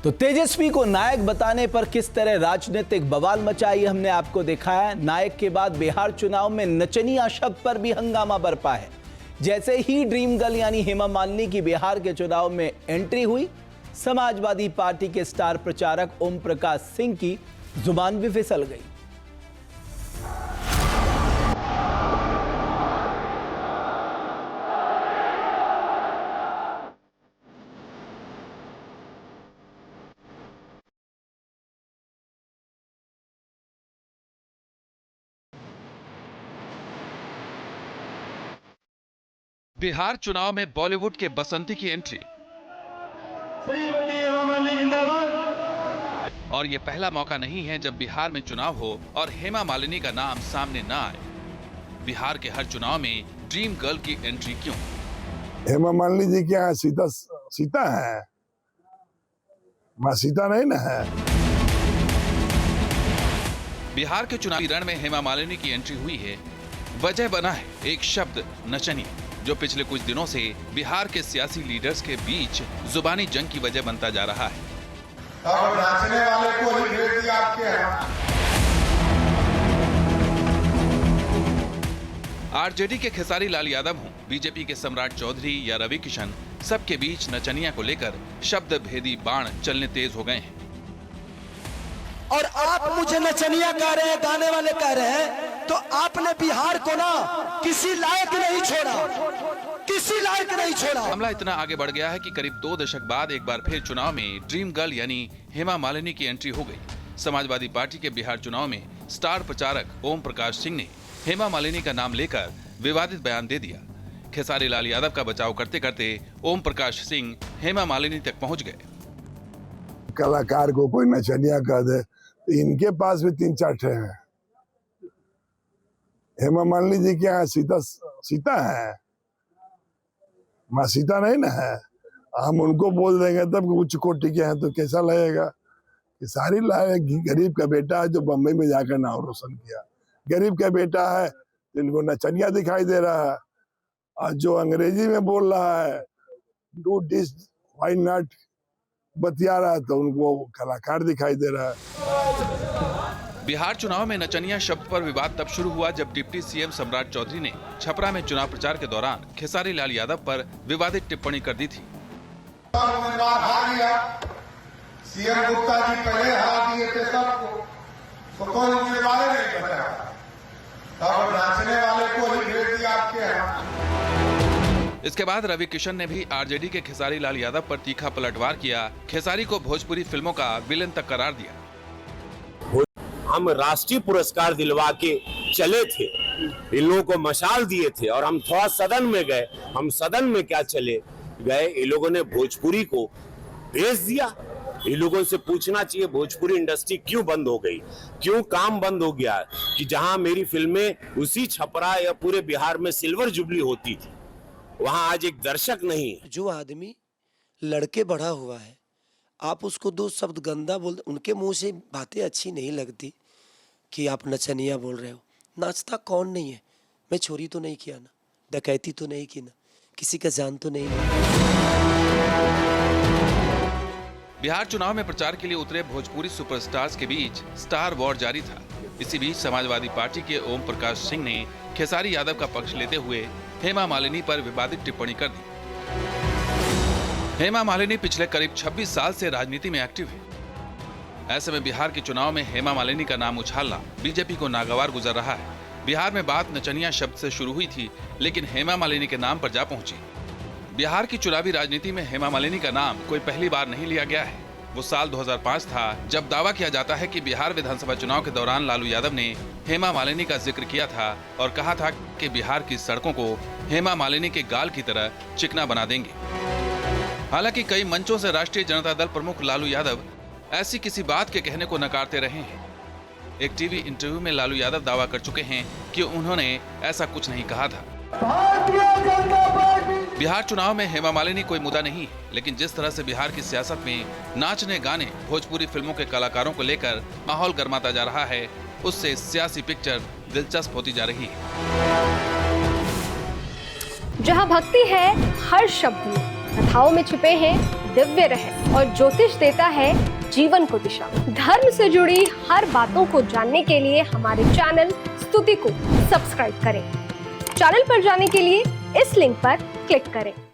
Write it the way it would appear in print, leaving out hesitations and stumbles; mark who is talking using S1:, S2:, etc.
S1: तो तेजस्वी को नायक बताने पर किस तरह राजनीतिक बवाल मचाई हमने आपको दिखाया। नायक के बाद बिहार चुनाव में नचनिया शब्द पर भी हंगामा बरपा है। जैसे ही ड्रीम गर्ल यानी हेमा मालिनी की बिहार के चुनाव में एंट्री हुई, समाजवादी पार्टी के स्टार प्रचारक ओम प्रकाश सिंह की जुबान भी फिसल गई।
S2: बिहार चुनाव में बॉलीवुड के बसंती की एंट्री, और ये पहला मौका नहीं है जब बिहार में चुनाव हो और हेमा मालिनी का नाम सामने ना आए। बिहार के हर चुनाव में ड्रीम गर्ल की एंट्री क्यों?
S3: हेमा मालिनी जी क्या है? सीता है, मां सीता नहीं ना है।
S2: बिहार के चुनावी रण में हेमा मालिनी की एंट्री हुई है। वजह बना है एक शब्द, नचनी, जो पिछले कुछ दिनों से बिहार के सियासी लीडर्स के बीच जुबानी जंग की वजह बनता जा रहा है।
S4: अब नाचने वाले को ही भेज दिया आपके यहाँ।
S2: आरजेडी के खेसारी लाल यादव हों, बीजेपी के सम्राट चौधरी या रवि किशन, सबके बीच नचनिया को लेकर शब्द भेदी बाण चलने तेज हो गए हैं।
S5: और आप मुझे नचनिया कह रहे हैं, गाने वाले कह रहे हैं, तो आपने बिहार को ना किसी लायक नहीं छोड़ा, किसी लायक नहीं छोड़ा।
S2: मामला इतना आगे बढ़ गया है कि करीब 2 दशक बाद एक बार फिर चुनाव में ड्रीम गर्ल यानी हेमा मालिनी की एंट्री हो गई। समाजवादी पार्टी के बिहार चुनाव में स्टार प्रचारक ओम प्रकाश सिंह ने हेमा मालिनी का नाम लेकर विवादित बयान दे दिया। खेसारी लाल यादव का बचाव करते करते ओम प्रकाश सिंह हेमा मालिनी तक पहुंच गए।
S3: कलाकार को कोई नचनिया कह दे तो इनके पास भी 3-4 ठे हैं। हेमा मालिनी जी क्या है? सीता है, मां सीता नहीं ना है। हम उनको बोल देंगे तब उच्च कोटि के हैं तो कैसा लगेगा? कि सारी गरीब का बेटा है जो बम्बई में जाकर नाम रोशन किया, गरीब का बेटा है जिनको नचनिया दिखाई दे रहा है, और जो अंग्रेजी में बोल रहा है डू दिस व्हाई नॉट बतिया रहा है तो उनको कलाकार दिखाई दे रहा है।
S2: बिहार चुनाव में नचनिया शब्द पर विवाद तब शुरू हुआ जब डिप्टी सीएम सम्राट चौधरी ने छपरा में चुनाव प्रचार के दौरान खेसारी लाल यादव पर विवादित टिप्पणी कर दी थी।
S4: सीएम गुप्ता जी पहले हरा दिए थे सबको, तो कोई उम्मीदवार नहीं बताया। अब नाचने वाले को ही भेज दिया आपके यहाँ।
S2: इसके बाद रवि किशन ने भी आरजेडी के खेसारी लाल यादव पर तीखा पलटवार किया। खेसारी को भोजपुरी फिल्मों का विलेन तक करार दिया।
S6: हम राष्ट्रीय पुरस्कार दिलवा के चले थे, इन लोगों को मशाल दिए थे और हम थोड़ा सदन में गए। हम सदन में क्या चले गए, इन लोगों ने भोजपुरी को भेज दिया। इन लोगों से पूछना चाहिए भोजपुरी इंडस्ट्री क्यों बंद हो गई, क्यों काम बंद हो गया कि जहां मेरी फिल्में उसी छपरा या पूरे बिहार में सिल्वर जुबली होती थी, वहां आज एक दर्शक नहीं है।
S5: जो आदमी लड़के बढ़ा हुआ है, आप उसको 2 शब्द गंदा बोल, उनके मुंह से बातें अच्छी नहीं लगती कि आप नचनिया बोल रहे हो। नाचता कौन नहीं है? मैं चोरी तो नहीं किया ना, डकैती तो नहीं की ना, किसी का जान तो नहीं लिया।
S2: बिहार चुनाव में प्रचार के लिए उतरे भोजपुरी सुपरस्टार्स के बीच स्टार वॉर जारी था। इसी बीच समाजवादी पार्टी के ओम प्रकाश सिंह ने खेसारी यादव का पक्ष लेते हुए हेमा मालिनी पर विवादित टिप्पणी कर दी। हेमा मालिनी पिछले करीब 26 साल से राजनीति में एक्टिव है। ऐसे में बिहार के चुनाव में हेमा मालिनी का नाम उछालना बीजेपी को नागवार गुजर रहा है। बिहार में बात नचनिया शब्द से शुरू हुई थी, लेकिन हेमा मालिनी के नाम पर जा पहुंची। बिहार की चुनावी राजनीति में हेमा मालिनी का नाम कोई पहली बार नहीं लिया गया है। वो साल 2005 था जब दावा किया जाता है कि बिहार विधानसभा चुनाव के दौरान लालू यादव ने हेमा मालिनी का जिक्र किया था और कहा था कि बिहार की सड़कों को हेमा मालिनी के गाल की तरह चिकना बना देंगे। हालांकि कई मंचों से राष्ट्रीय जनता दल प्रमुख लालू यादव ऐसी किसी बात के कहने को नकारते रहे हैं। एक टीवी इंटरव्यू में लालू यादव दावा कर चुके हैं कि उन्होंने ऐसा कुछ नहीं कहा था। बिहार चुनाव में हेमा मालिनी कोई मुद्दा नहीं, लेकिन जिस तरह से बिहार की सियासत में नाचने गाने भोजपुरी फिल्मों के कलाकारों को लेकर माहौल गर्माता जा रहा है, उससे सियासी पिक्चर दिलचस्प होती जा रही है।
S7: जहां भक्ति है हर शब्द में, कथाओं में छिपे हैं दिव्य रहस्य और ज्योतिष देता है जीवन को दिशा। धर्म से जुड़ी हर बातों को जानने के लिए हमारे चैनल स्तुति को सब्सक्राइब करें। चैनल पर जाने के लिए इस लिंक पर क्लिक करें।